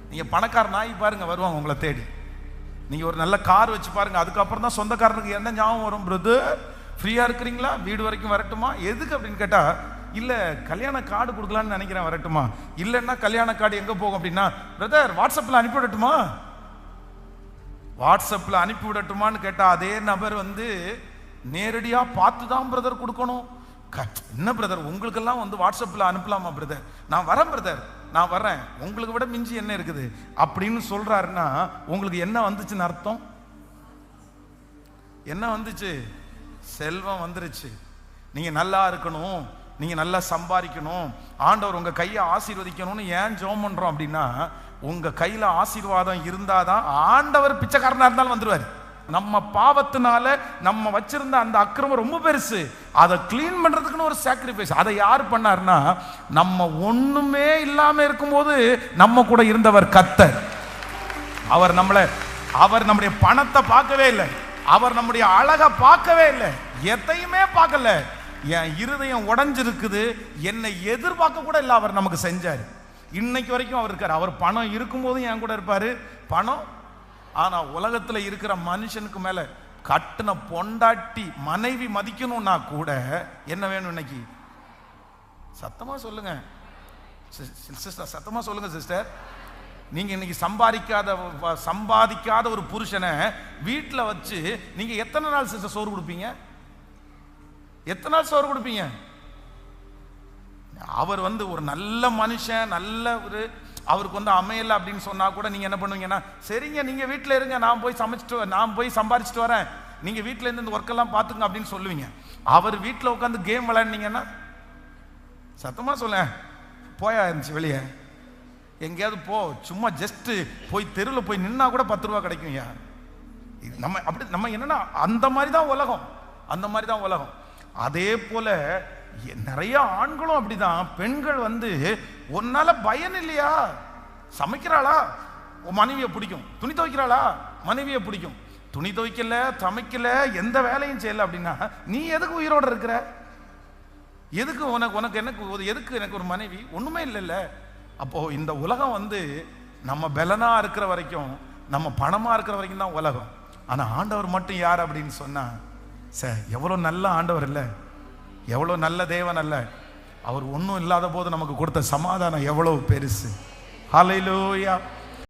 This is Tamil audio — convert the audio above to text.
நீங்கள் பணக்கார நாய் பாருங்க, வருவாங்க உங்களை தேடி. நீங்கள் ஒரு நல்ல கார் வச்சு பாருங்க, அதுக்கப்புறம் தான் சொந்தக்காரனுக்கு என்ன ஞாபகம் வரும்? பிரதர் ஃப்ரீயாக இருக்கிறீங்களா, வீடு வரைக்கும் வரட்டுமா? எதுக்கு அப்படின்னு கேட்டால், இல்லை கல்யாண கார்டு கொடுக்கலான்னு நினைக்கிறேன், வரட்டுமா? இல்லைன்னா கல்யாண கார்டு எங்கே போகும் அப்படின்னா, பிரதர் வாட்ஸ்அப்பில் அனுப்பிவிடட்டுமா, வாட்ஸ்அப்பில் அனுப்பிவிடட்டுமான்னு கேட்டால் அதே நபர் வந்து நேரடியாக பார்த்து தான் பிரதர் கொடுக்கணும். என்ன பிரதர் உங்களுக்கெல்லாம் வந்து வாட்ஸ்அப்பில் அனுப்பலாமா பிரதர்? நான் வரேன் பிரதர், நான் வர்றேன், உங்களுக்கு விட மிஞ்சி என்ன இருக்குது அப்படின்னு சொல்றாருன்னா உங்களுக்கு என்ன வந்துச்சுன்னு அர்த்தம்? என்ன வந்துச்சு? செல்வம் வந்துருச்சு. நீங்க நல்லா இருக்கணும், நீங்க நல்லா சம்பாதிக்கணும், ஆண்டவர் உங்க கையை ஆசீர்வதிக்கணும்னு ஏன் ஜெபம் பண்றோம் அப்படின்னா, உங்க கையில ஆசீர்வாதம் இருந்தாதான் ஆண்டவர் பிச்சைக்காரனா இருந்தாலும் வந்துருவாரு. நம்ம பாவத்தினால நம்ம வச்சிருந்த அந்த அக்கிரமம் ரொம்ப பெருசு, அதை கிளீன் பண்றதுக்குன்னு ஒரு சாக்ரிஃபைஸ். அதை யார் பண்ணார்னா, நம்ம ஒண்ணுமே இல்லாம இருக்கும்போது நம்ம கூட இருந்தவர் கர்த்தர். அவர் நம்முடைய பணத்தை பார்க்கவே இல்லை, அவர் நம்முடைய அழகை பார்க்கவே இல்லை, எதையுமே பார்க்கல. என் இருதயம் உடைஞ்சிருக்குது, என்னை எதிர்பார்க்க கூட இல்லை, அவர் நமக்கு செஞ்சார். இன்னைக்கு வரைக்கும் அவர் இருக்கார். அவர் பணம் இருக்கும்போதும் என் கூட இருப்பாரு. பணம் ஆனா உலகத்துல இருக்கிற மனுஷனுக்கு மேல கட்டின பொண்டாட்டி மனைவி மதிக்கணும்னா கூட என்ன வேணும் இன்னைக்கு? சத்தமா சொல்லுங்க சிஸ்டர், சத்தமா சொல்லுங்க சிஸ்டர். நீங்க இன்னைக்கு சம்பாதிக்காத ஒரு புருஷனை வீட்டுல வச்சு நீங்க எத்தனை நாள் சிஸ்டர் சோறு கொடுப்பீங்க? எத்தனை நாள் சோறு கொடுப்பீங்க? அவர் வந்து ஒரு நல்ல மனுஷன், நல்ல ஒரு அவருக்கு வந்து அமையல அப்படின்னு சொன்னா கூட நீங்க என்ன பண்ணுவீங்கன்னா, சரிங்க நீங்க வீட்டில் இருங்க, நான் போய் சம்பாரிச்சுட்டு வரேன், நீங்க வீட்டில இருந்து இந்த ஒர்க்கெல்லாம் பார்த்துங்க அப்படின்னு சொல்லுவீங்க. அவர் வீட்டில் உட்காந்து கேம் விளையாடுனீங்கன்னா, சத்தமா சொல்ல, போயா இருந்துச்சு வெளியே எங்கேயாவது போ, சும்மா ஜஸ்ட் போய் தெருவில் போய் நின்னா கூட 10 ரூபா கிடைக்கும்யா. நம்ம என்னன்னா அந்த மாதிரி தான் உலகம், அந்த மாதிரி தான் உலகம். அதே போல நிறைய ஆண்களும் அப்படிதான். பெண்கள் வந்து உன்னால பயன் இல்லையா, சமைக்கிறாளா மனைவியை பிடிக்கும், துணி துவைக்கிறாளா மனைவியை பிடிக்கும், துணி துவைக்கல சமைக்கல எந்த வேலையும் செய்யல அப்படின்னா நீ எதுக்கு உயிரோட இருக்கிற? எதுக்கு எனக்கு ஒரு மனைவி? ஒண்ணுமே இல்லைல்ல. அப்போ இந்த உலகம் வந்து நம்ம பலனா இருக்கிற வரைக்கும், நம்ம பணமா இருக்கிற வரைக்கும் தான் உலகம். ஆனா ஆண்டவர் மட்டும் யார் அப்படின்னு சொன்னா, சார் எவ்வளவு நல்ல ஆண்டவர் இல்லை, எவ்வளவு நல்ல தேவன் அல்ல. அவர் ஒன்றும் இல்லாத போது நமக்கு கொடுத்த சமாதானம் எவ்வளவு பெருசு. ஹல்லேலூயா.